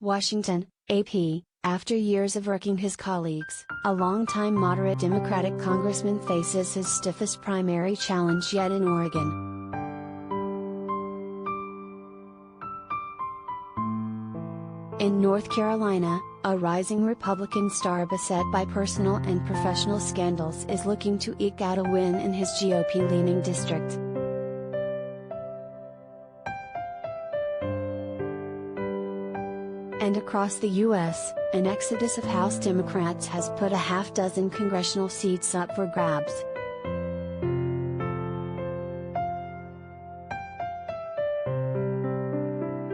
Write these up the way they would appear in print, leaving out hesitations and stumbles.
Washington, AP, after years of irking his colleagues, a longtime moderate Democratic congressman faces his stiffest primary challenge yet in Oregon. In North Carolina, a rising Republican star beset by personal and professional scandals is looking to eke out a win in his GOP-leaning district. And across the U.S., an exodus of House Democrats has put a half-dozen congressional seats up for grabs.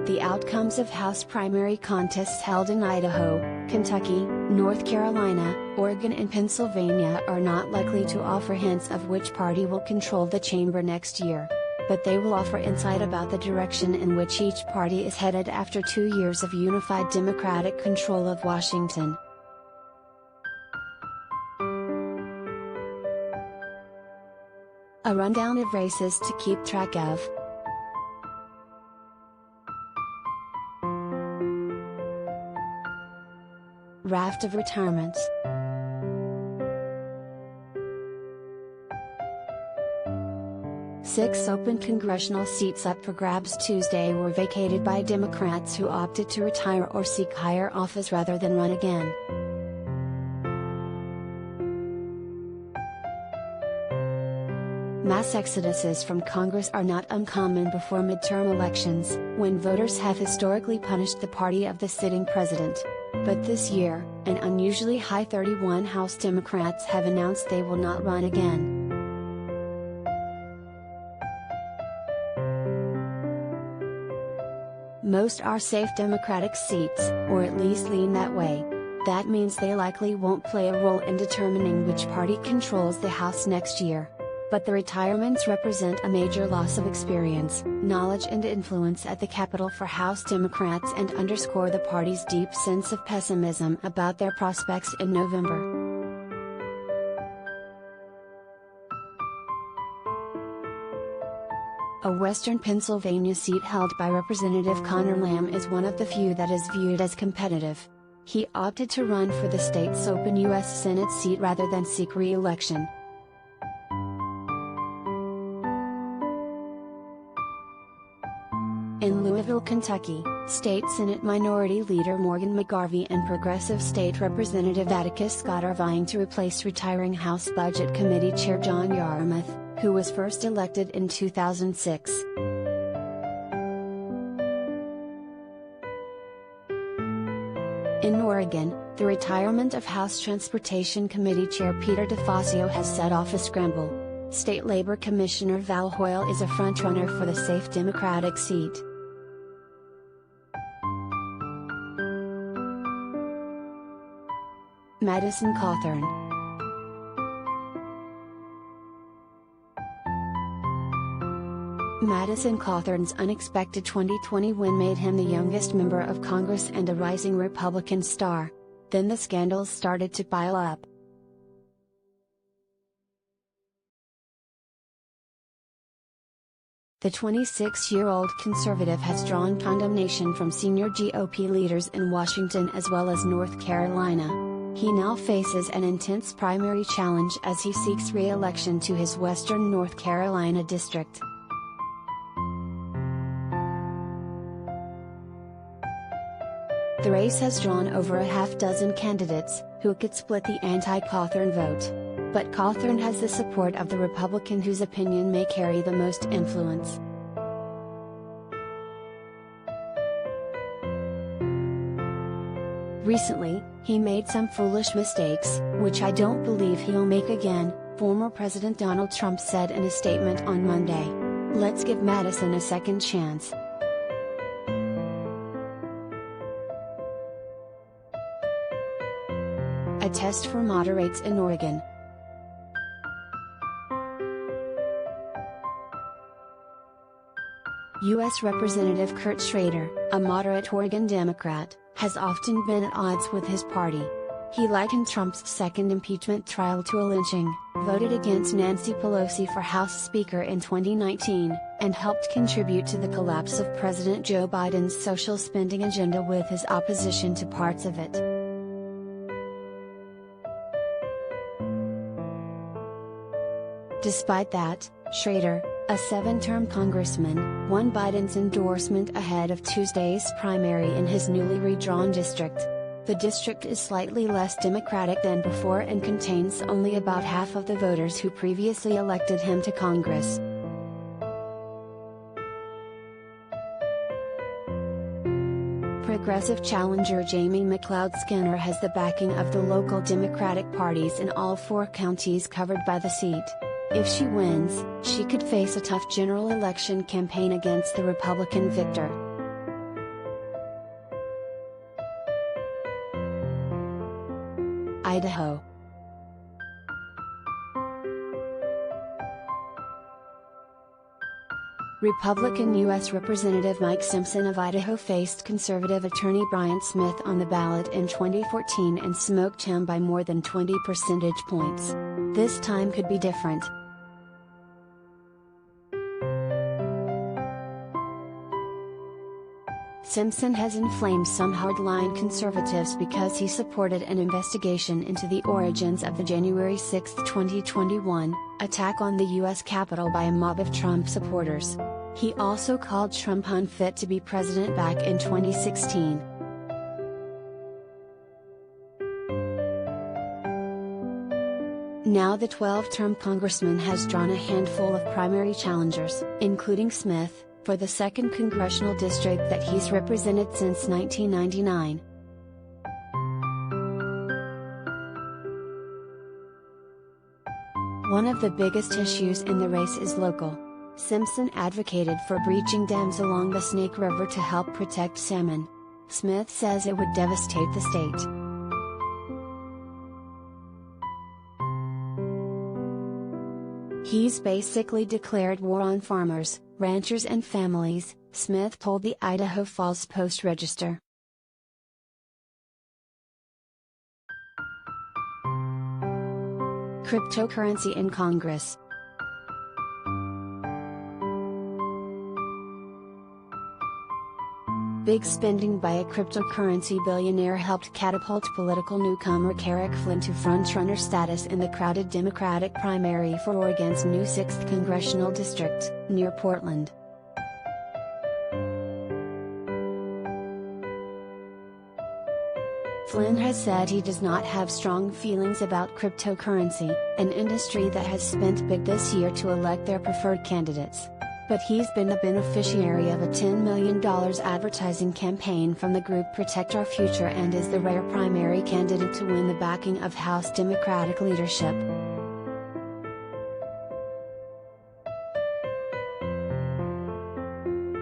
The outcomes of House primary contests held in Idaho, Kentucky, North Carolina, Oregon and Pennsylvania are not likely to offer hints of which party will control the chamber next year. But they will offer insight about the direction in which each party is headed after 2 years of unified Democratic control of Washington. A rundown of races to keep track of. Raft of retirements. Six open congressional seats up for grabs Tuesday were vacated by Democrats who opted to retire or seek higher office rather than run again. Mass exoduses from Congress are not uncommon before midterm elections, when voters have historically punished the party of the sitting president. But this year, an unusually high 31 House Democrats have announced they will not run again. Most are safe Democratic seats, or at least lean that way. That means they likely won't play a role in determining which party controls the House next year. But the retirements represent a major loss of experience, knowledge and influence at the Capitol for House Democrats and underscore the party's deep sense of pessimism about their prospects in November. A western Pennsylvania seat held by Representative Connor Lamb is one of the few that is viewed as competitive. He opted to run for the state's open U.S. Senate seat rather than seek re-election. In Louisville, Kentucky, State Senate Minority Leader Morgan McGarvey and Progressive State Representative Atticus Scott are vying to replace retiring House Budget Committee Chair John Yarmuth, who was first elected in 2006. In Oregon, the retirement of House Transportation Committee Chair Peter DeFazio has set off a scramble. State Labor Commissioner Val Hoyle is a frontrunner for the safe Democratic seat. Madison Cawthorn. Madison Cawthorn's unexpected 2020 win made him the youngest member of Congress and a rising Republican star. Then the scandals started to pile up. The 26-year-old conservative has drawn condemnation from senior GOP leaders in Washington as well as North Carolina. He now faces an intense primary challenge as he seeks re-election to his western North Carolina district. The race has drawn over a half-dozen candidates, who could split the anti-Cawthorn vote. But Cawthorn has the support of the Republican whose opinion may carry the most influence. Recently, he made some foolish mistakes, which I don't believe he'll make again, former President Donald Trump said in a statement on Monday. Let's give Madison a second chance. A test for moderates in Oregon. U.S. Representative Kurt Schrader, a moderate Oregon Democrat, has often been at odds with his party. He likened Trump's second impeachment trial to a lynching, voted against Nancy Pelosi for House Speaker in 2019, and helped contribute to the collapse of President Joe Biden's social spending agenda with his opposition to parts of it. Despite that, Schrader, a 7-term congressman, won Biden's endorsement ahead of Tuesday's primary in his newly redrawn district. The district is slightly less Democratic than before and contains only about half of the voters who previously elected him to Congress. Progressive challenger Jamie McLeod Skinner has the backing of the local Democratic parties in all 4 counties covered by the seat. If she wins, she could face a tough general election campaign against the Republican victor. Idaho. Republican U.S. Representative Mike Simpson of Idaho faced conservative attorney Brian Smith on the ballot in 2014 and smoked him by more than 20 percentage points. This time could be different. Simpson has inflamed some hardline conservatives because he supported an investigation into the origins of the January 6, 2021, attack on the U.S. Capitol by a mob of Trump supporters. He also called Trump unfit to be president back in 2016. Now the 12-term congressman has drawn a handful of primary challengers, including Smith, for the 2nd congressional district that he's represented since 1999. One of the biggest issues in the race is local. Simpson advocated for breaching dams along the Snake River to help protect salmon. Smith says it would devastate the state. He's basically declared war on farmers, ranchers and families, Smith told the Idaho Falls Post-Register. Cryptocurrency in Congress. Big spending by a cryptocurrency billionaire helped catapult political newcomer Carrick Flynn to frontrunner status in the crowded Democratic primary for Oregon's new 6th congressional district, near Portland. Flynn has said he does not have strong feelings about cryptocurrency, an industry that has spent big this year to elect their preferred candidates. But he's been the beneficiary of a $10 million advertising campaign from the group Protect Our Future and is the rare primary candidate to win the backing of House Democratic leadership.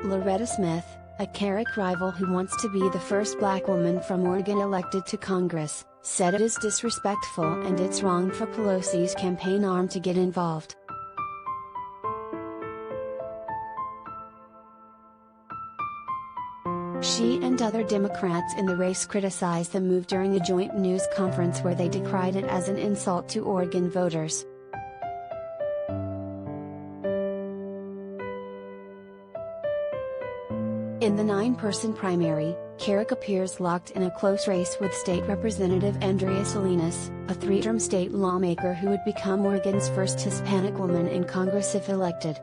Loretta Smith, a Carrick rival who wants to be the first black woman from Oregon elected to Congress, said it is disrespectful and it's wrong for Pelosi's campaign arm to get involved. She and other Democrats in the race criticized the move during a joint news conference where they decried it as an insult to Oregon voters. In the 9-person primary, Carrick appears locked in a close race with State Representative Andrea Salinas, a 3-term state lawmaker who would become Oregon's first Hispanic woman in Congress if elected.